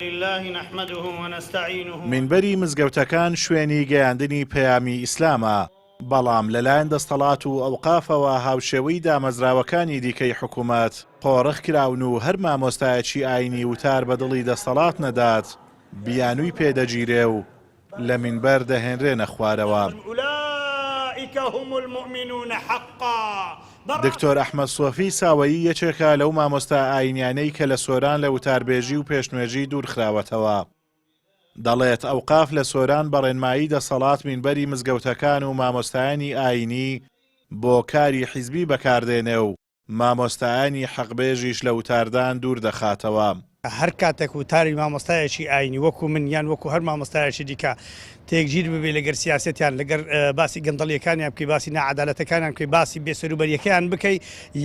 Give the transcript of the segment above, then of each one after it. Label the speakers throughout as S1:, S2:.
S1: لله نحمده ونستعينه
S2: منبەری مزگەوتەکان شوێنی گەیاندنی پەیامی ئیسلامە، بەڵام لەلایەن دەسەڵات و ئەوقافەوە هاوشێوەی دامەزراوەکانی دیکەی حکوومەت قۆڕخ کراون و هەر مامۆستایەکی ئاینی وتار بە دڵی دەسەڵات نەدات بیانووی پێدەگیرێ و لە منبەر دەهێنرێنە خوارەوە.
S1: أولئك هم المؤمنون حقا.
S2: دکتۆر ئەحمەد سۆفی ساوەیی یەکێکە لەو مامۆستا ئاینیانەی کە لە سۆران لە وتاربێژی و پێشنوێژی دوورخراوەتەوە. دەڵێت ئەوقاف لە سۆران بەڕێنمایی دەسەڵات منبەری مزگەوتەکان و مامۆستایانی ئاینی بۆ کاری حیزبی بەکاردێنێ و مامۆستایانی حەقبێژیش لە وتاردان دوور دەخاتەوە.
S3: هەر کاتێک وتاری مامۆستایەکی ئاینی وەکو من یان وەکو هەر مامۆستایەکی دیکە تێکگیر ببێ لەگەر سیاسەتیان لەگەر باسی گەندەڵیەکانیان بکەی باسی نەعەدالەتەکانیان بکەی باسی بێسەروبەریەکەیان بکەی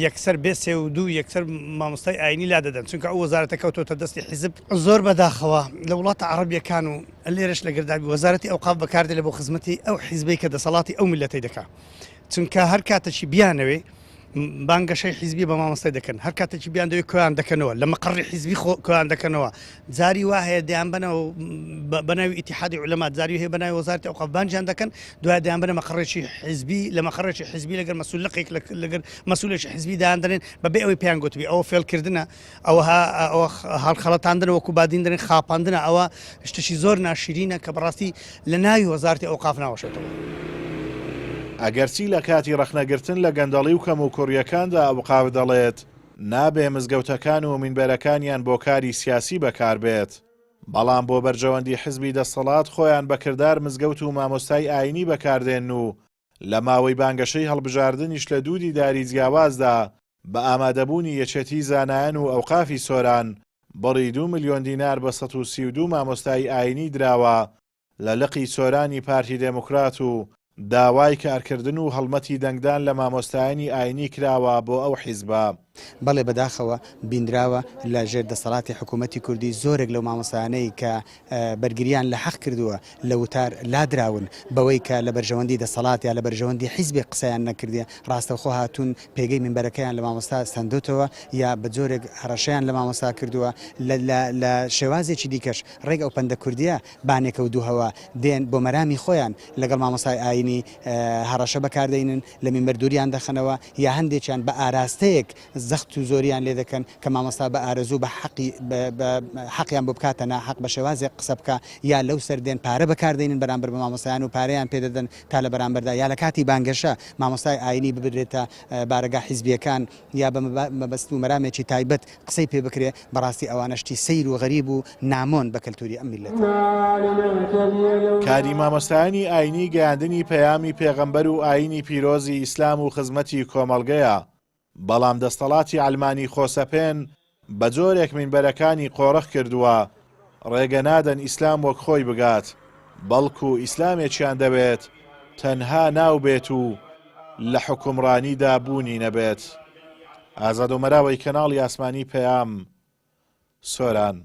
S3: یەکسەر بێ سێ و دوو یەکسەر مامۆستای ئاینی لا دەدەن، چونکە ئەو وەزارەتە کەوتۆتە دەستی حیزب زۆر بەداخەوە لە وڵاتە عەرەبیەکان و لێرەش لەگەردابی وەزارەتی ئەوقاف بەکاردێت لە بۆ خزمەتی ئەو حیزبەی کە دەسەڵاتی ئەو میلەتەی دەکات، چونکە هەر کاتێکی بیانەوێ بانگەشەی حیزبی بە مامۆستای دەکەن، هەر کاتێکی بیان دەوێت کۆیان دەکەنەوە لە مەقڕی حیزبی کۆیان دەکەنەوە. جاری وا هەیە دەیان بنەوە بەناوی ئیتیحادی عولەما، جاری هەیە بەناوی وەزارەتی ئەوقاف بانگیان دەکەن، دوای دەیان بنە مەقڕێکی حیزبی، لە مەقڕێکی حیزبی لەگەر مەسوولەقێک لەگەر مەسوولێکی حیزبی دایان دەرێن بەبێ ئەوەی پێیان گوتبی ئەوە فێڵکردنە، ئەوە هەڵخەڵەتاندنە وەکو بادین دەرێن خاپاندنە، ئەوە شتێکی زۆر ناشرینە کە بەڕاستی لە ناوی وەزارەتی ئەوقاف ناوەشێتەوە.
S2: ئەگەرچی لە کاتی ڕەخنەگرتن لە گەندەڵی و کەم و کوڕیەکاندا ئەوقاف دەڵێت نابێ مزگەوتەکان و مینبەرەکانیان بۆ کاری سیاسی بەکاربێت، بەڵام بۆ بەرژەوەندی حزبی دەسەڵات خۆیان بەکردار مزگەوت و مامۆستای ئاینی بەکاردێن و لە ماوەی بانگەشەی هەڵبژاردنیش لە دوو دیداری جیاوازدا بە ئامادەبوونی یەکێتی زانایان و ئەوقافی سۆران بەڕی 2 ملیۆن دینار بە 132 مامۆستای ئاینی دراوە لە لقی سۆرانی پارتی دێموکرات و داوای کارکردن و هەڵمەتی دەنگدان لە مامۆستایانی ئاینی کراوە بۆ ئەو حیزبە.
S4: بەڵێ بەداخەوە بینراوە لە ژێر دەسەڵاتی حکوومەتی کوردی زۆرێک لەو مامۆستایانەی کە بەرگریان لە حەق کردووە لە وتار لادراون بەوەی کە لە بەرژەوەندی دەسەڵات یا لە بەرژەوەندی حیزبی قسەیان نەکردیە، ڕاستەوخۆ هاتوون پێگەی منبەرەکەیان لە مامۆستا سندوتەوە یا بە جۆرێک هەڕەشەیان لە مامۆستا کردووە لە شێوازێکی دیکەش ڕێک ئەو پەندە کوردیە بانێکە و دووهەوە دێن بۆ مەرامی خۆیان لەگەڵ مامۆستای ئاینی هەڕەشە بەکاردێنن لە منبەردووریان دەخەنەوە یا هەندێکیان بە ئاراستەیەک زەخت و زۆریان لێ دەکەن کە مامۆستا بە ئارەزوو بە حەقیان بۆ بکاتە ناحەق بە شێوازێک قسە بکە یا لەو سەردێن پارە بەکاردێنن بەرامبەر بە مامۆستایان و پارەیان پێدەدەن تا لە بەرامبەردا یا لە کاتی بانگەشە مامۆستای ئاینی ببرێتە بارەگا حیزبیەکان یا بە مەبەست و مەرامێکی تایبەت قسەی پێ بکرێ. بەڕاستی ئەوانەشتی سەیر و غەریب و نامۆن بە کەلتوری ئەم میلەت.
S2: کاری مامۆستایانی ئاینی گەیاندنی پەیامی پێغەمبەر و ئاینی پیرۆزی ئیسلام و خزمەتی کۆمەڵگەیە، بەڵام دەسەڵاتی ئەلمانی خۆسەپێن بە جۆرێک منبەرەکانی قۆڕخ کردووە ڕێگە نادەن ئیسلام وەک خۆی بگات، بەڵکو ئیسلامێکیان دەبێت تەنها ناو بێت و لە حکومڕانیدا بوونی نەبێت. ئازاد و مەراوەی کەناڵی ئاسمانی پەیام، سۆران.